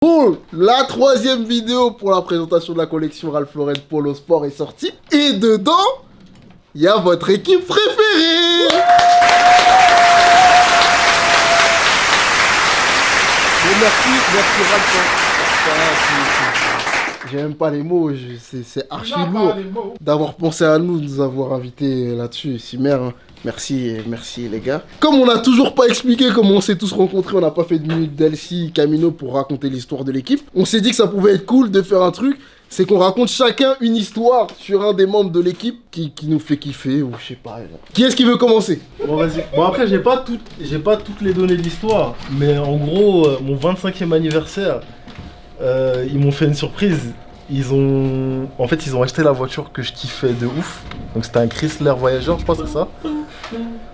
Bon, la troisième vidéo pour la présentation de la collection Ralph Lauren Polo Sport est sortie. Et dedans, il y a votre équipe préférée. Bon, merci Ralph. J'ai même pas les mots, c'est archi lourd d'avoir pensé à nous, de nous avoir invités là-dessus. Simer, hein. Merci les gars. Comme on n'a toujours pas expliqué comment on s'est tous rencontrés, on n'a pas fait de minute d'Elsie, Camino pour raconter l'histoire de l'équipe. On s'est dit que ça pouvait être cool de faire un truc, c'est qu'on raconte chacun une histoire sur un des membres de l'équipe qui nous fait kiffer, ou je sais pas. Qui est-ce qui veut commencer? Bon vas-y. Bon après j'ai pas toutes les données de l'histoire, mais en gros mon 25e anniversaire, ils m'ont fait une surprise. Ils ont acheté la voiture que je kiffais de ouf. Donc c'était un Chrysler Voyager, je crois, c'est ça?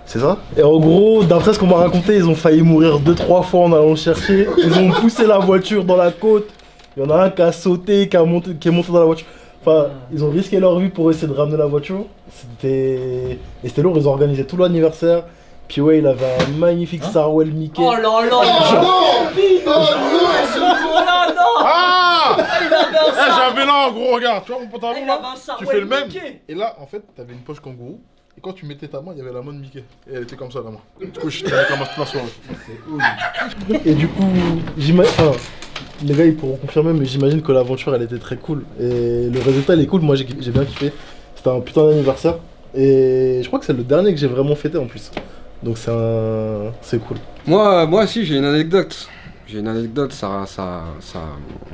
C'est ça? Et en gros, d'après ce qu'on m'a raconté, ils ont failli mourir 2-3 fois en allant le chercher. Ils ont poussé la voiture dans la côte. Il y en a un qui a sauté, qui est monté dans la voiture. Enfin, ils ont risqué leur vie pour essayer de ramener la voiture. C'était lourd, ils ont organisé tout l'anniversaire. Puis ouais, il avait un magnifique Sarwell Mickey. Oh là là! Ah! Il avait un J'avais là en gros, regarde, tu vois mon pantalon Il là, avait un tu Sarwell fais le même. Mickey. Et là, en fait, t'avais une poche kangourou. Et quand tu mettais ta main, il y avait la main de Mickey. Et elle était comme ça, la main. Du coup, je t'avais comme toute la soirée. Et du coup, les gars ils pourront confirmer, mais j'imagine que l'aventure elle était très cool. Et le résultat il est cool, moi j'ai bien kiffé. C'était un putain d'anniversaire. Et je crois que c'est le dernier que j'ai vraiment fêté en plus. Donc c'est cool. Moi aussi j'ai une anecdote. J'ai une anecdote,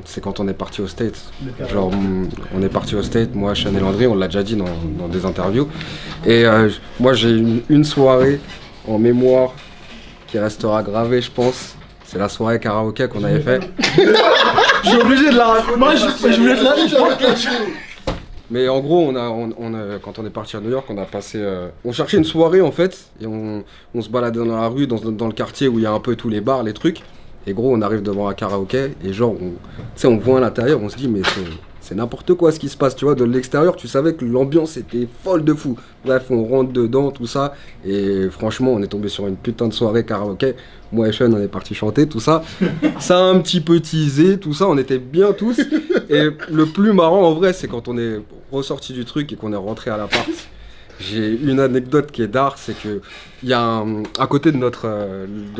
c'est quand on est parti aux States. Genre, on est parti aux States, moi, Sean et Landry, on l'a déjà dit dans des interviews. Et moi, j'ai une soirée en mémoire qui restera gravée, je pense. C'est la soirée karaoké qu'on avait fait. Je suis obligé de la raconter. Moi, je voulais te la dire. Mais en gros, quand on est parti à New York, on a passé... on cherchait une soirée, en fait, et on se baladait dans la rue, dans le quartier où il y a un peu tous les bars, les trucs. Et gros, on arrive devant un karaoké et genre, on voit à l'intérieur, on se dit mais c'est n'importe quoi ce qui se passe, tu vois. De l'extérieur, tu savais que l'ambiance était folle de fou. Bref, on rentre dedans, tout ça. Et franchement, on est tombé sur une putain de soirée karaoké. Moi et Sean, on est parti chanter, tout ça. Ça a un petit peu teasé, tout ça, on était bien tous. Et le plus marrant en vrai, c'est quand on est ressorti du truc et qu'on est rentré à l'appart. J'ai une anecdote qui est d'art, c'est que il y a à côté de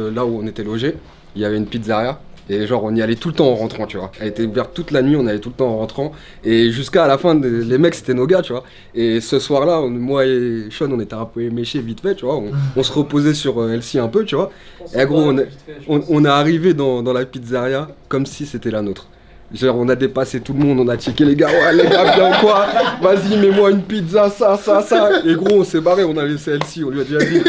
là où on était logé, il y avait une pizzeria et genre on y allait tout le temps en rentrant, tu vois. Elle était ouverte toute la nuit, on allait tout le temps en rentrant et jusqu'à la fin, les mecs c'était nos gars, tu vois. Et ce soir-là, moi et Sean, on était un peu éméchés vite fait, tu vois. On se reposait sur Elsie un peu, tu vois. Et gros, on est arrivé dans la pizzeria comme si c'était la nôtre. Genre on a dépassé tout le monde, on a checké les gars, ouais les gars bien quoi, vas-y mets-moi une pizza, ça. Et gros on s'est barré, on a laissé Elsie, on lui a dit vas-y,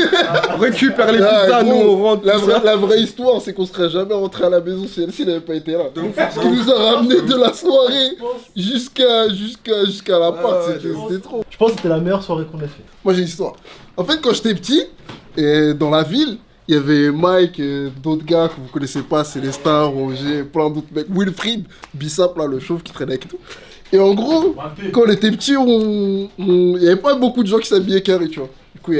récupère les pizzas, gros, nous on rentre. La vraie histoire c'est qu'on serait jamais rentré à la maison si Elsie n'avait pas été là. Ce qui nous a ramené de la soirée jusqu'à l'appart, c'était trop. Je pense que c'était la meilleure soirée qu'on ait fait. Moi j'ai une histoire. En fait quand j'étais petit, et dans la ville, il y avait Mike, d'autres gars que vous connaissez pas, Célestin, Roger, plein d'autres mecs, Wilfried, Bissap, là, le chauve qui traînait avec tout. Et en gros, quand on était petits, il y avait pas beaucoup de gens qui s'habillaient carré, tu vois. Du coup,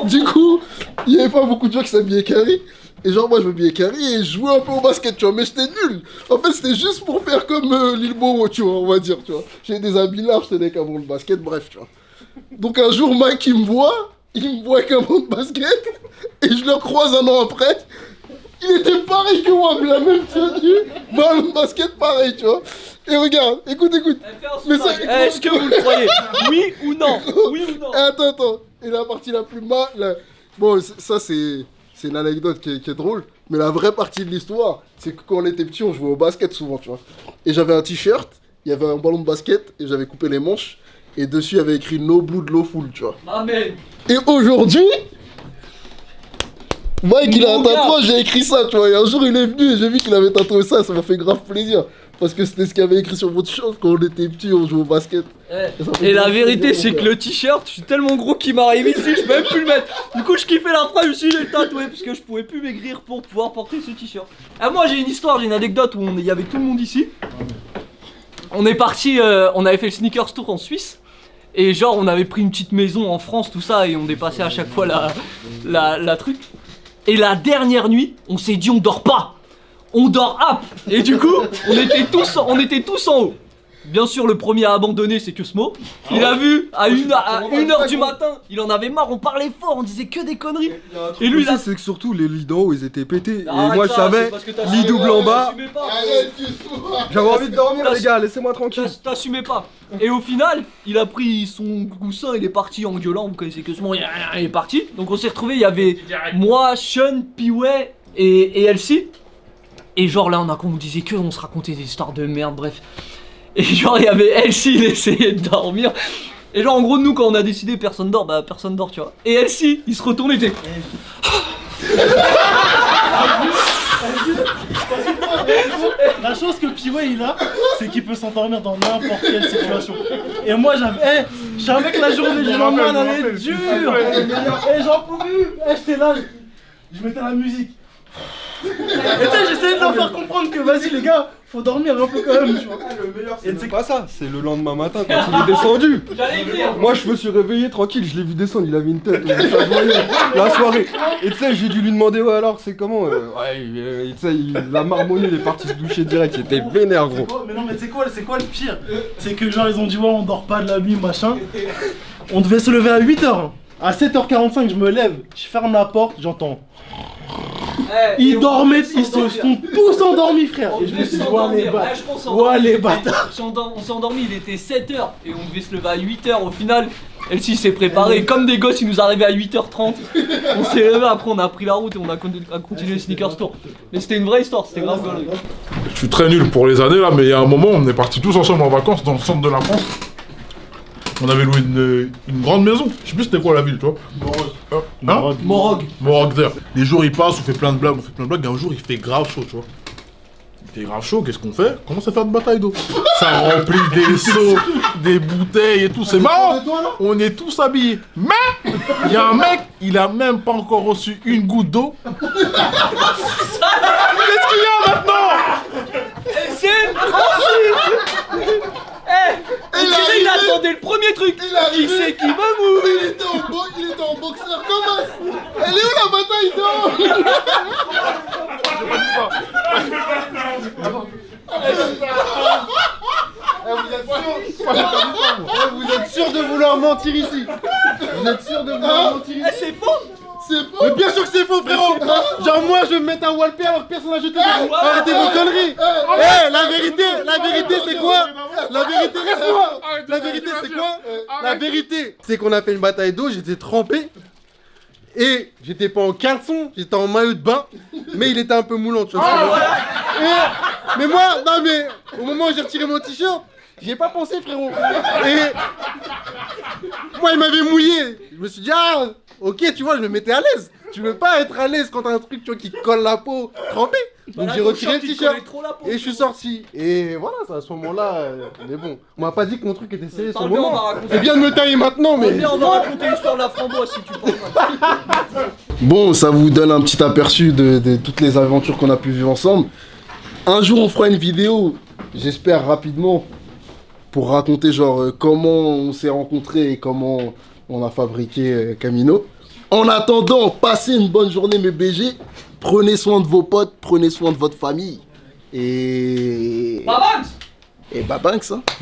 du coup, il y avait pas beaucoup de gens qui s'habillaient carré. Et genre, moi, je m'habillais carré et je jouais un peu au basket, tu vois, mais j'étais nul. En fait, c'était juste pour faire comme Lil Moro, tu vois, on va dire, tu vois. J'avais des habits larges, j'étais avec un bon de basket, bref, tu vois. Donc un jour, Mike, il me voit avec un bon de basket, et je le croise un an après. Il était pareil que moi, mais la même tenue, ballon de basket pareil, tu vois. Et regarde, écoute. Mais ça, est-ce que vous le croyez? Oui ou non? Oui ou non? Attends. Et la partie la plus bon, ça c'est une anecdote qui est drôle, mais la vraie partie de l'histoire, c'est que quand on était petit, on jouait au basket souvent, tu vois. Et j'avais un t-shirt, il y avait un ballon de basket, et j'avais coupé les manches. Et dessus, il y avait écrit No Blood, No Fool, tu vois. Amen. Et aujourd'hui, Mike, il a un tatouage, j'ai écrit ça, tu vois. Et un jour, il est venu et j'ai vu qu'il avait tatoué ça m'a fait grave plaisir. Parce que c'était ce qu'il avait écrit sur votre t-shirt quand on était petits, on jouait au basket. Et la vérité, c'est que le t-shirt, je suis tellement gros qu'il m'arrive ici, je peux même plus le mettre. Du coup, je kiffais la phrase, je l'ai tatoué parce que je pouvais plus maigrir pour pouvoir porter ce t-shirt. Ah, moi, j'ai une histoire, j'ai une anecdote où il y avait tout le monde ici. On est parti, on avait fait le sneakers tour en Suisse. Et genre on avait pris une petite maison en France, tout ça, et on dépassait à chaque fois la truc. Et la dernière nuit, on s'est dit on dort pas. on dort hop. Et du coup, on était tous en haut. Bien sûr, le premier à abandonner, c'est Cosmo. Il a vu à 1h du matin, il en avait marre, on parlait fort, on disait que des conneries. Et lui, là, c'est que surtout les lits d'en haut ils étaient pétés. Et arrête moi je ça, savais, c'est parce que lit double en bas. t'assumais pas. Arrête, Cosmo. J'avais envie de dormir, les gars, laissez-moi tranquille. T'assumais pas. Et au final, il a pris son coussin, il est parti en gueulant. Vous connaissez Cosmo, il est parti. Donc on s'est retrouvés, il y avait moi, Sean, Piway et Elsie. Et genre là, on disait que on se racontait des histoires de merde, bref. Et genre il y avait Elsie, il essayait de dormir. Et genre en gros nous quand on a décidé personne dort, bah personne dort tu vois. Et Elsie, il se retourne et était... La chose que Piway il a, c'est qu'il peut s'endormir dans n'importe quelle situation. Et moi je savais que la journée du lendemain elle allait être dure. Et j'en pouvais plus. J'étais là, je mettais la musique. Et tu sais, j'essayais de leur faire comprendre que vas-y les gars, faut dormir un peu quand même, tu vois. Le meilleur c'est pas ça, c'est le lendemain matin quand il est descendu. J'allais dire. Moi je me suis réveillé tranquille, je l'ai vu descendre, il avait une tête, ça se voyait, la soirée. Et tu sais, j'ai dû lui demander ouais alors c'est comment ouais, tu sais, la marmonnier il est parti se doucher direct, c'était vénère gros. Mais non mais c'est quoi le pire? C'est que genre ils ont dit ouais on dort pas de la nuit machin. On devait se lever à 8h. À 7h45 je me lève, je ferme la porte, j'entends. Ils dormaient, ils se sont tous endormis frère. Et je me suis dit ouais les bâtards. On s'est endormi, il était 7h et on devait se lever à 8h au final. Elsie s'est préparé comme des gosses, il nous arrivait à 8h30. On s'est levé, après on a pris la route et on a continué le sneakers tour. Mais c'était une vraie histoire, c'était grave gaulerie. Je suis très nul pour les années là, mais il y a un moment, on est partis tous ensemble en vacances dans le centre de la France. On avait loué une grande maison. Je sais plus c'était quoi la ville, tu vois. Hein Morog d'ailleurs. Les jours ils passent, on fait plein de blagues, et un jour il fait grave chaud, tu vois. Il fait grave chaud, qu'est-ce qu'on fait? On commence à faire de bataille d'eau. Ça remplit des seaux, des bouteilles et tout, c'est marrant. On est tous habillés. Mais il y a un mec, il a même pas encore reçu une goutte d'eau. Qu'est-ce qu'il y a maintenant? C'est possible. Il attendait le premier truc. Qui c'est qui va mourir? Il était en boxeur comme ça. Elle est où la bataille d'eau? Vous êtes sûr de vouloir mentir ici? Vous êtes sûr de vouloir mentir ici? C'est faux. C'est faux. Mais bien sûr que c'est faux frérot. Genre moi je vais me mettre un wallpaper alors que personne n'a jeté de... Arrêtez vos conneries. La vérité c'est quoi? La vérité reste-moi. La vérité c'est quoi? La vérité c'est qu'on a fait une bataille d'eau, j'étais trempé. Et j'étais pas en caleçon, j'étais en maillot de bain. Mais il était un peu moulant tu vois. Mais moi, non mais au moment où j'ai retiré mon t-shirt, j'y ai pas pensé frérot. Et moi il m'avait mouillé. Je me suis dit ah ok tu vois je me mettais à l'aise. Tu veux pas être à l'aise quand t'as un truc tu vois qui te colle la peau trempé. Donc j'ai retiré le t-shirt et je suis sorti. Et voilà c'est à ce moment là. Mais bon, on m'a pas dit que mon truc était serré sur le moment. C'est bien de me tailler maintenant mais... On va raconter l'histoire de la framboise si tu penses. Bon, ça vous donne un petit aperçu de toutes les aventures qu'on a pu vivre ensemble. Un jour on fera une vidéo, j'espère rapidement, pour raconter genre comment on s'est rencontrés et comment on a fabriqué Camino. En attendant, passez une bonne journée mes BG. Prenez soin de vos potes, prenez soin de votre famille. Et... Babanks. Et babanks hein.